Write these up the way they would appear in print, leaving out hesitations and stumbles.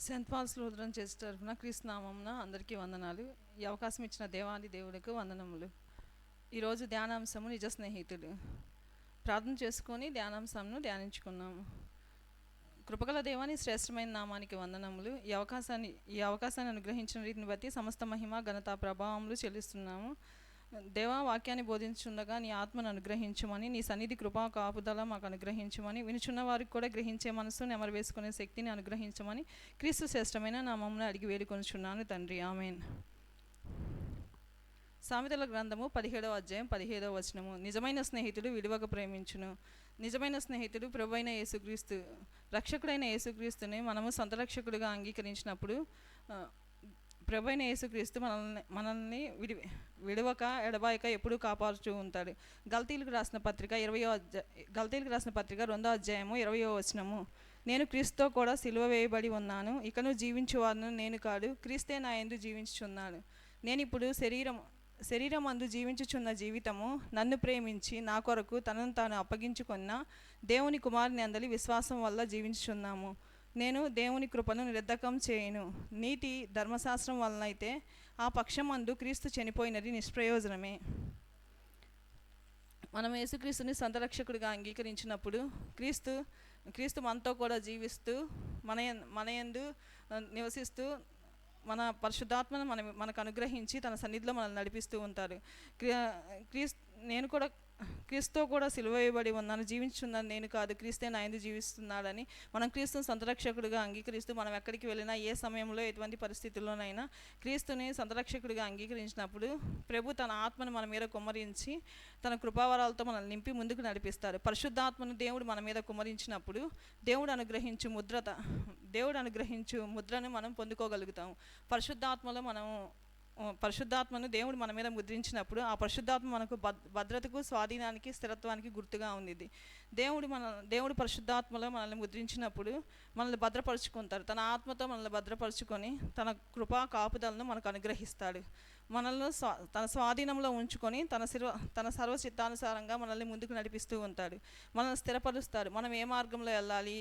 Saint Paul's Lutheran church తరఫున క్రీస్తు నామమున అందరికీ వందనాలు. ఈ అవకాశం ఇచ్చిన దేవాది దేవుడికి వందనములు. ఈరోజు ధ్యానాంశము నిజ స్నేహితుడు. ప్రార్థన చేసుకొని ధ్యానాంశంను ధ్యానించుకున్నాము. కృపగల దేవాని శ్రేష్టమైన నామానికి వందనములు. ఈ అవకాశాన్ని అనుగ్రహించిన రీతిని బట్టి సమస్త మహిమ ఘనత ప్రభావములు చెల్లిస్తున్నాము. దేవా, వాక్యాన్ని బోధించుండగా నీ ఆత్మను అనుగ్రహించమని, నీ సన్నిధి కృపా కాపుదల మాకు అనుగ్రహించమని, వినుచున్న వారికి కూడా గ్రహించే మనసు నెమరు వేసుకునే శక్తిని అనుగ్రహించమని క్రీస్తు శ్రేష్టమైన నామమును అడిగి వేడుకొనుచున్నాను తండ్రి, ఆమేన్. సామెతల గ్రంథము 17వ అధ్యాయం 17వ వచనము. నిజమైన స్నేహితుడు విలువక ప్రేమించును. నిజమైన స్నేహితుడు ప్రభువైన యేసుక్రీస్తు, రక్షకుడైన యేసుక్రీస్తుని మనము సొంత రక్షకుడిగా అంగీకరించినప్పుడు ప్రభువైన యేసుక్రీస్తు మనల్ని విడవక ఎడబాయక ఎప్పుడూ కాపాడుతూ ఉంటాడు. గల్తీలకు రాసిన పత్రిక 2వ అధ్యాయము 20వ వచనము. నేను క్రీస్తుతో కూడా సిలువ వేయబడి ఉన్నాను, ఇకను జీవించువాడును నేను కాదు, క్రీస్తే నా యందు జీవించుచున్నాను. నేను ఇప్పుడు శరీరం అందు జీవించుచున్న జీవితము నన్ను ప్రేమించి నా కొరకు తనను తాను అప్పగించుకున్న దేవుని కుమారుని అందలి విశ్వాసం వల్ల జీవించుచున్నాము. నేను దేవుని కృపను నిర్ధకం చేయను. నీతి ధర్మశాస్త్రం వలనైతే ఆ పక్షమందు క్రీస్తు చనిపోయినది నిష్ప్రయోజనమే. మనం యేసుక్రీస్తుని సొంత రక్షకుడిగా అంగీకరించినప్పుడు క్రీస్తు మనతో కూడా జీవిస్తూ మన యందు నివసిస్తూ మన పరిశుద్ధాత్మను మనకు అనుగ్రహించి తన సన్నిధిలో మనల్ని నడిపిస్తూ ఉంటారు. నేను కూడా క్రీస్తుతో కూడా సిలువ వేయబడి ఉన్నాను, జీవించున్నాను నేను కాదు, క్రీస్తే నా యందు జీవిస్తున్నాడని మనం క్రీస్తుని సొంత రక్షకుడిగా అంగీకరిస్తూ మనం ఎక్కడికి వెళ్ళినా, ఏ సమయంలో ఎటువంటి పరిస్థితుల్లోనైనా క్రీస్తుని సొంత రక్షకుడిగా అంగీకరించినప్పుడు ప్రభు తన ఆత్మను మన మీద కుమ్మరించి తన కృపావరాలతో మనల్ని నింపి ముందుకు నడిపిస్తాడు. పరిశుద్ధాత్మను దేవుడు మన మీద కుమ్మరించినప్పుడు దేవుడు అనుగ్రహించు ముద్రను మనం పొందుకోగలుగుతాం. పరిశుద్ధాత్మను దేవుడు మన మీద ముద్రించినప్పుడు ఆ పరిశుద్ధాత్మ మనకు భద్రతకు, స్వాధీనానికి, స్థిరత్వానికి గుర్తుగా ఉంది. దేవుడు పరిశుద్ధాత్మలో మనల్ని ముద్రించినప్పుడు మనల్ని భద్రపరుచుకుంటారు. తన ఆత్మతో మనల్ని భద్రపరుచుకొని తన కృపా కాపుదలను మనకు అనుగ్రహిస్తాడు. మనల్ని తన స్వాధీనంలో ఉంచుకొని తన సర్వ చిత్తానుసారంగా మనల్ని ముందుకు నడిపిస్తూ ఉంటాడు. మనల్ని స్థిరపరుస్తాడు. మనం ఏ మార్గంలో వెళ్ళాలి,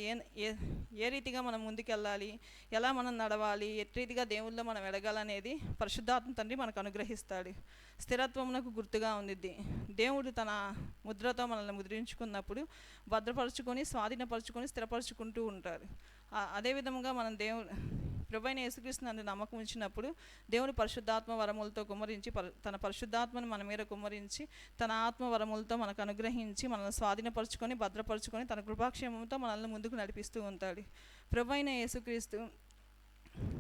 ఏ రీతిగా మనం ముందుకు వెళ్ళాలి, ఎలా మనం నడవాలి, ఏ రీతిగా దేవుళ్ళో మనం ఎదగాలనేది పరిశుద్ధాత్మ తండ్రి మనకు అనుగ్రహిస్తాడు. స్థిరత్వమునకు గుర్తుగా ఉంది. దేవుడు తన ముద్రతో మనల్ని ముద్రించుకున్నప్పుడు భద్రపరుచుకొని, స్వాధీనపరుచుకొని, స్థిరపరుచుకుంటూ ఉంటారు. అదేవిధంగా మనం ప్రభువైన యేసుక్రీస్తుని నందు నమ్మకం ఉంచినప్పుడు దేవుడు పరిశుద్ధాత్మ వరములతో కుమ్మరించి తన పరిశుద్ధాత్మను మన మీద కుమ్మరించి తన ఆత్మ వరములతో మనకు అనుగ్రహించి మనల్ని స్వాధీనపరుచుకొని, భద్రపరుచుకొని తన కృపాక్షేమంతో మనల్ని ముందుకు నడిపిస్తూ ఉంటాడు.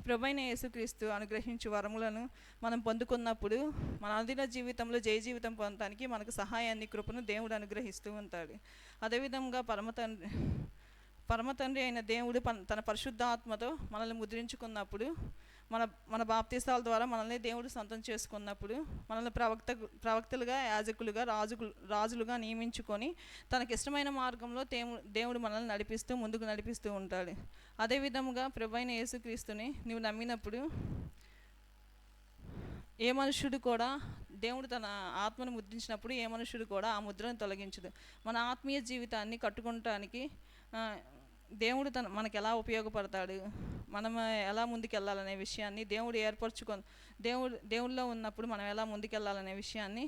ప్రభువైన యేసుక్రీస్తు అనుగ్రహించు వరములను మనం పొందుకున్నప్పుడు మన అనుదిన జీవితంలో జయ జీవితం పొందడానికి మనకు సహాయాన్ని, కృపను దేవుడు అనుగ్రహిస్తూ ఉంటాడు. అదేవిధంగా పరమతండ్రి అయిన దేవుడు తన పరిశుద్ధాత్మతో మనల్ని ముద్రించుకున్నప్పుడు, మన బాప్తీసాల ద్వారా మనల్ని దేవుడు సొంతం చేసుకున్నప్పుడు మనల్ని ప్రవక్తలుగా, యాజకులుగా, రాజులుగా నియమించుకొని తనకిష్టమైన మార్గంలో దేవుడు మనల్ని ముందుకు నడిపిస్తూ ఉంటాడు. అదేవిధంగా ప్రభువైన యేసుక్రీస్తుని నీవు నమ్మినప్పుడు ఏ మనుష్యుడు కూడా, దేవుడు తన ఆత్మను ముద్రించినప్పుడు ఏ మనుష్యుడు కూడా ఆ ముద్రను తొలగించదు. మన ఆత్మీయ జీవితాన్ని కట్టుకోవటానికి దేవుడు మనకు ఎలా ఉపయోగపడతాడు, మనం ఎలా ముందుకెళ్ళాలనే విషయాన్ని దేవుడు దేవుడిలో ఉన్నప్పుడు మనం ఎలా ముందుకెళ్ళాలనే విషయాన్ని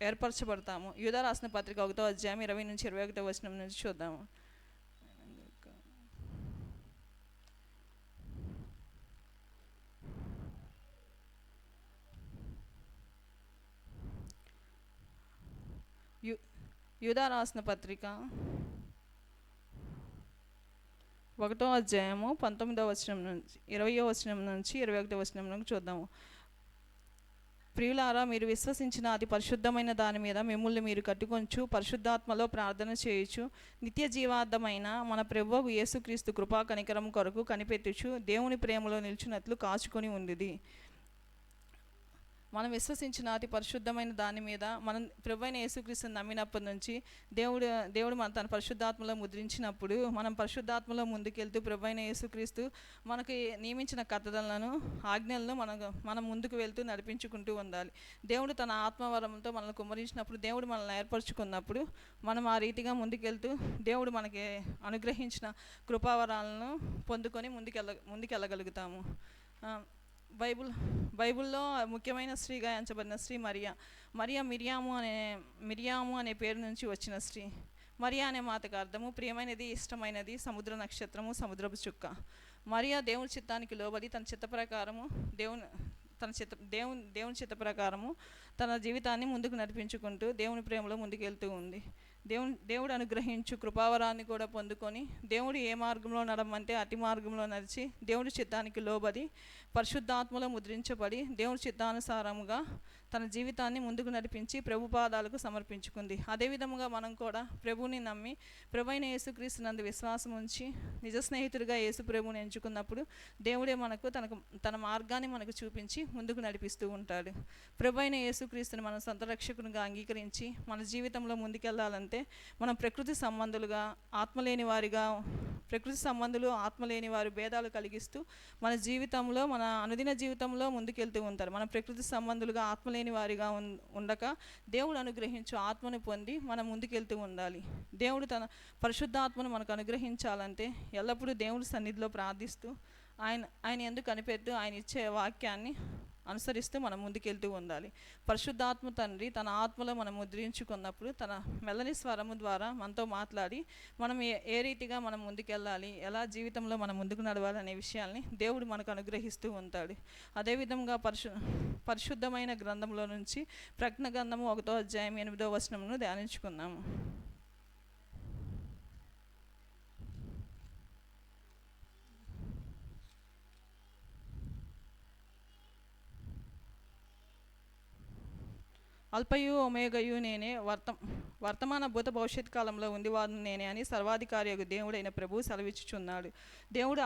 ఏర్పరచబడతాము. యూదా రాసిన పత్రిక 1వ అధ్యాయం 20 నుంచి 21వ వచనం నుంచి చూద్దాము. యూదా రాసిన పత్రిక 1వ అధ్యాయము 19వ వచనం నుంచి 20వ వచనం నుంచి 21వ వచనం నుంచి చూద్దాము. ప్రియులారా, మీరు విశ్వసించిన అతి పరిశుద్ధమైన దాని మీద మిమ్మల్ని మీరు కట్టుకొంచు, పరిశుద్ధాత్మలో ప్రార్థన చేయొచ్చు, నిత్య జీవార్థమైన మన ప్రభువు యేసుక్రీస్తు కృపా కనికరం కొరకు కనిపెట్టుచు దేవుని ప్రేమలో నిలిచినట్లు కాచుకొని ఉంది. మనం విశ్వసించిన అతి పరిశుద్ధమైన దాని మీద మనం ప్రభువైన యేసుక్రీస్తుని నమ్మినప్పటి నుంచి దేవుడు మన తన పరిశుద్ధాత్మలో ముద్రించినప్పుడు మనం పరిశుద్ధాత్మలో ముందుకెళ్తూ ప్రభువైన యేసుక్రీస్తు మనకి నియమించిన కట్టడలను ఆజ్ఞలను మనం ముందుకు వెళ్తూ నడిపించుకుంటూ ఉండాలి. దేవుడు తన ఆత్మవరంతో మనల్ని కుమ్మరించినప్పుడు, దేవుడు మనల్ని ఏర్పరచుకున్నప్పుడు మనం ఆ రీతిగా ముందుకెళ్తూ దేవుడు మనకి అనుగ్రహించిన కృపావరాలను పొందుకొని ముందుకెళ్ళగలుగుతాము. బైబిల్లో ముఖ్యమైన స్త్రీగా ఎంచబడిన స్త్రీ మిరియాము అనే పేరు నుంచి వచ్చిన స్త్రీ. మరియా అనే మాటకు అర్థము ప్రియమైనది, ఇష్టమైనది, సముద్ర నక్షత్రము, సముద్రపు చుక్క. మరియా దేవుని చిత్తానికి లోబడి తన చిత్త ప్రకారము దేవుని చిత్త ప్రకారము తన జీవితాన్ని ముందుకు నడిపించుకుంటూ దేవుని ప్రేమలో ముందుకెళ్తూ ఉంది. దేవుడు అనుగ్రహించు కృపావరాన్ని కూడా పొందుకొని దేవుడు ఏ మార్గంలో నడమంటే అతి మార్గంలో నడిచి దేవుడి చిత్తానికి లోబడి పరిశుద్ధాత్మలో ముద్రించబడి దేవుడి చిత్తానుసారముగా తన జీవితాన్ని ముందుకు నడిపించి ప్రభు పాదాలకు సమర్పించుకుంది. అదేవిధముగా మనం కూడా ప్రభువుని నమ్మి ప్రభువైన యేసుక్రీస్తు నందు విశ్వాసం ఉంచి నిజ స్నేహితుడిగా యేసు ప్రభువుని ఎంచుకున్నప్పుడు దేవుడే తన మార్గాన్ని మనకు చూపించి ముందుకు నడిపిస్తూ ఉంటాడు. ప్రభువైన యేసుక్రీస్తుని మనం సొంత రక్షకునిగా అంగీకరించి మన జీవితంలో ముందుకెళ్లాలంటే మనం ప్రకృతి సంబంధులు ఆత్మలేని వారి భేదాలు కలిగిస్తూ మన జీవితంలో మన అనుదిన జీవితంలో ముందుకెళ్తూ ఉంటారు. మన ప్రకృతి సంబంధులుగా ఆత్మలేని వారిగా ఉండక దేవుడు అనుగ్రహించు ఆత్మను పొంది మనం ముందుకెళ్తూ ఉండాలి. దేవుడు తన పరిశుద్ధాత్మను మనకు అనుగ్రహించాలంటే ఎల్లప్పుడూ దేవుడి సన్నిధిలో ప్రార్థిస్తూ ఆయన ఎందుకు కనిపెడుతూ ఆయన ఇచ్చే వాక్యాన్ని అనుసరిస్తూ మనం ముందుకెళ్తూ ఉండాలి. పరిశుద్ధాత్మ తండ్రి తన ఆత్మలో మనం ముద్రించుకున్నప్పుడు తన మెల్లని స్వరము ద్వారా మనతో మాట్లాడి మనం ఏ రీతిగా మనం ముందుకెళ్ళాలి, ఎలా జీవితంలో మనం ముందుకు నడవాలి అనే విషయాల్ని దేవుడు మనకు అనుగ్రహిస్తూ ఉంటాడు. అదేవిధంగా పరిశుద్ధమైన గ్రంథంలో నుంచి ప్రకటన గ్రంథము 1వ అధ్యాయం 8వ వచనమును ధ్యానించుకున్నాము. అల్పయు ఒమేగయు నేనే, వర్తమాన భూత భవిష్యత్ కాలంలో ఉండివాడు నేనే అని సర్వాధికారి దేవుడైన ప్రభు సెలవిచ్చుచున్నాడు. దేవుడు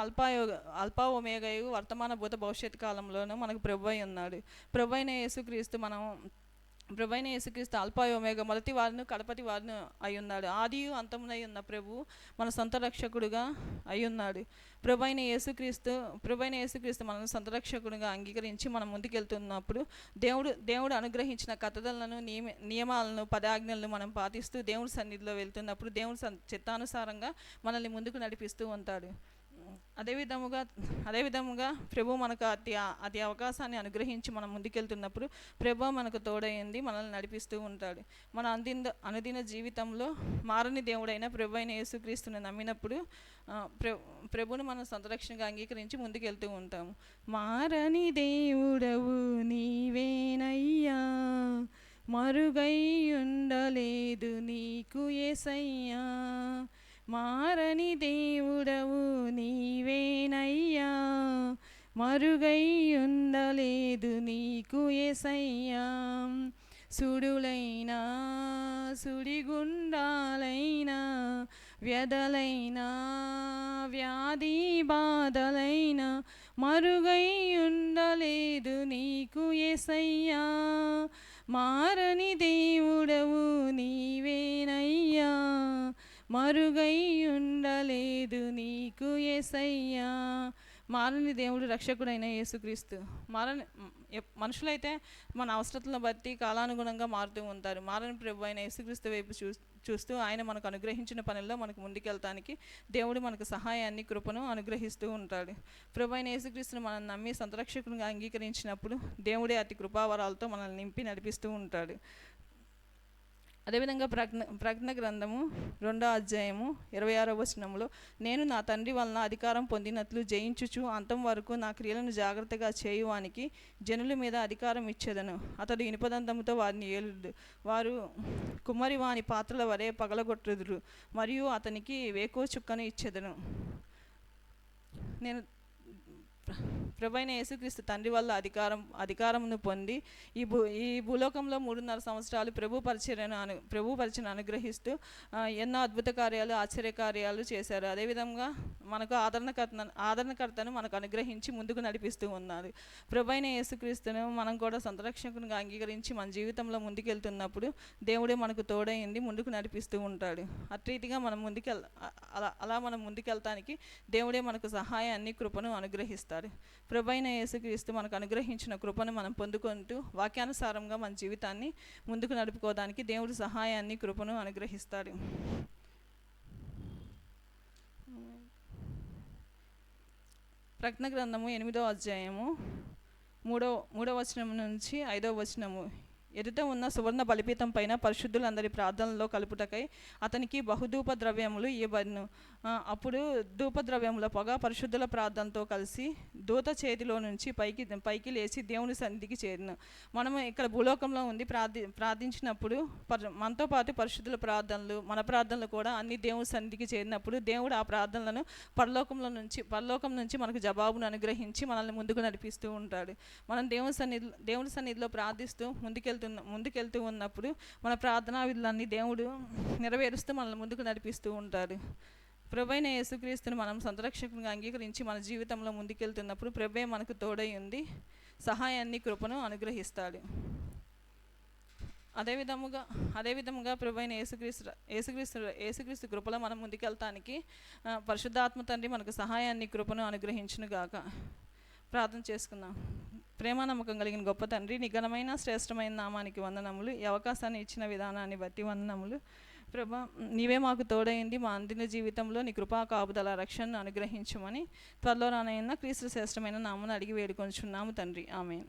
అల్పా ఒమేగయు వర్తమాన భూత భవిష్యత్ కాలంలోనూ మనకు ప్రభు అయి ఉన్నాడు. ప్రభు అయిన యేసుక్రీస్తు అల్పా ఒమేగా, మొదటి వారిని కడపటి వారిని అయి ఉన్నాడు. ఆదియు అంతమునై ఉన్న ప్రభు మన సొంత రక్షకుడుగా అయి ఉన్నాడు. ప్రభు అయిన యేసుక్రీస్తు మనం సొంత రక్షకుడిగా అంగీకరించి మనం ముందుకెళ్తున్నప్పుడు దేవుడు అనుగ్రహించిన కట్టడలను నియమాలను పదాజ్ఞలను మనం పాటిస్తూ దేవుడి సన్నిధిలో వెళ్తున్నప్పుడు దేవుడి చిత్తానుసారంగా మనల్ని ముందుకు నడిపిస్తూ ఉంటాడు. అదేవిధముగా ప్రభు మనకు అతి అవకాశాన్ని అనుగ్రహించి మనం ముందుకెళ్తున్నప్పుడు ప్రభు మనకు తోడైంది మనల్ని నడిపిస్తూ ఉంటాడు. మన అనుదిన జీవితంలో మారని దేవుడైన ప్రభు అయిన యేసుక్రీస్తుని నమ్మినప్పుడు ప్రభుని మనం సంతరక్షణగా అంగీకరించి ముందుకెళ్తూ ఉంటాము. మారని దేవుడవు నీవేనయ్యా, మరుగై ఉండలేదు నీకు యేసయ్యా. మారని దేవుడవు నీవేనయ్యా, మరుగై ఉండలేదు నీకు యేసయ్యా. సుడులైనా సుడిగుండాలైనా వ్యధలైనా వ్యాధి బాధలైనా మరుగై ఉండలేదు నీకు యేసయ్యా. మారని దేవుడవు నీవేనయ్యా, మరుగై ఉండలేదు నీకు యేసయ్యా. మారని దేవుడు రక్షకుడైన యేసుక్రీస్తు. మనుషులైతే మన అవసరతలను బట్టి కాలానుగుణంగా మారుతూ ఉంటారు. మారని ప్రభు అయిన యేసుక్రీస్తు వైపు చూస్తూ ఆయన మనకు అనుగ్రహించిన పనుల్లో మనకు ముందుకెళ్తానికి దేవుడు మనకు సహాయాన్ని కృపను అనుగ్రహిస్తూ ఉంటాడు. ప్రభు అయిన యేసుక్రీస్తును మనం నమ్మి సంతరక్షకునిగా అంగీకరించినప్పుడు దేవుడే అతి కృపావరాలతో మనల్ని నింపి నడిపిస్తూ ఉంటాడు. అదేవిధంగా ప్రకటన గ్రంథము 2వ అధ్యాయము 26వ వచనంలో, నేను నా తండ్రి వలన అధికారం పొందినట్లు జయించుచు అంతం వరకు నా క్రియలను జాగ్రత్తగా చేయువానికి జనుల మీద అధికారం ఇచ్చేదను. అతడు ఇనుపదంతముతో వారిని ఏలుడు, వారు కుమ్మరి వాని పాత్రల వరే పగలగొట్టుదురు, మరియు అతనికి వేకో చుక్కను ఇచ్చేదను. నేను ప్రభువైన యేసుక్రీస్తు తండ్రి వల్ల అధికారమును పొంది ఈ భూలోకంలో 3.5 సంవత్సరాలు ప్రభు పరిచయను అనుగ్రహిస్తూ ఎన్నో అద్భుత కార్యాలు, ఆశ్చర్య కార్యాలు చేశారు. అదేవిధంగా మనకు ఆదరణకర్తను మనకు అనుగ్రహించి ముందుకు నడిపిస్తూ ఉన్నారు. ప్రభువైన యేసుక్రీస్తును మనం కూడా సంరక్షకునిగా అంగీకరించి మన జీవితంలో ముందుకెళ్తున్నప్పుడు దేవుడే మనకు తోడైంది ముందుకు నడిపిస్తూ ఉంటాడు. అట్రీతిగా మనం అలా మనం ముందుకెళ్తానికి దేవుడే మనకు సహాయాన్ని, కృపను అనుగ్రహిస్తాడు. ప్రభువైన యేసుక్రీస్తు మనకు అనుగ్రహించిన కృపను మనం పొందుకుంటూ వాక్యానుసారంగా మన జీవితాన్ని ముందుకు నడుపుకోవడానికి దేవుడు సహాయాన్ని, కృపను అనుగ్రహిస్తాడు. ప్రకటన గ్రంథము 8వ అధ్యాయము 3వ వచనం నుంచి 5వ వచనము. ఎదుట ఉన్న సువర్ణ బలిపీఠం పైన పరిశుద్ధులందరి ప్రార్థనలో కలుపుటకై అతనికి బహుధూప ద్రవ్యములు ఇవ్వబడును. అప్పుడు ధూపద్రవ్యముల పొగ పరిశుద్ధుల ప్రార్థనతో కలిసి దూత చేతిలో నుంచి పైకి లేచి దేవుని సన్నిధికి చేరును. మనము ఇక్కడ భూలోకంలో ఉంది ప్రార్థించినప్పుడు మనతో పాటు పరిశుద్ధుల ప్రార్థనలు, మన ప్రార్థనలు కూడా అన్ని దేవుని సన్నిధికి చేరినప్పుడు దేవుడు ఆ ప్రార్థనలను పరలోకం నుంచి మనకు జవాబును అనుగ్రహించి మనల్ని ముందుకు నడిపిస్తూ ఉంటాడు. మనం దేవుని సన్నిధిలో ప్రార్థిస్తూ ముందుకెళ్తూ ఉన్నప్పుడు మన ప్రార్థనా విధులన్నీ దేవుడు నెరవేరుస్తూ మనల్ని ముందుకు నడిపిస్తూ ఉంటాడు. ప్రభువైన యేసుక్రీస్తుని మనం సంరక్షకునిగా అంగీకరించి మన జీవితంలో ముందుకెళ్తున్నప్పుడు ప్రభువే మనకు తోడై ఉంది సహాయాన్ని, కృపను అనుగ్రహిస్తాడు. అదేవిధముగా ప్రభువైన యేసుక్రీస్తు కృపలో మనం ముందుకెళ్తానికి పరిశుద్ధాత్మ తండ్రి మనకు సహాయాన్ని, కృపను అనుగ్రహించును గాక. ప్రార్థన చేసుకుందాం. ప్రేమ నమ్మకం కలిగిన గొప్ప తండ్రి, నీ ఘనమైన శ్రేష్టమైన నామానికి వందనములు. ఈ అవకాశాన్ని ఇచ్చిన విధానాన్ని బట్టి వందనములు. ప్రభా, నీవే మాకు తోడైంది మా అందిన జీవితంలో నీ కృపా కాపుదల రక్షణను అనుగ్రహించమని త్వరలో రానయ్యన్న క్రీస్తు శ్రేష్టమైన నామను అడిగి వేడుకొంచున్నాము తండ్రి. ఆమేన్.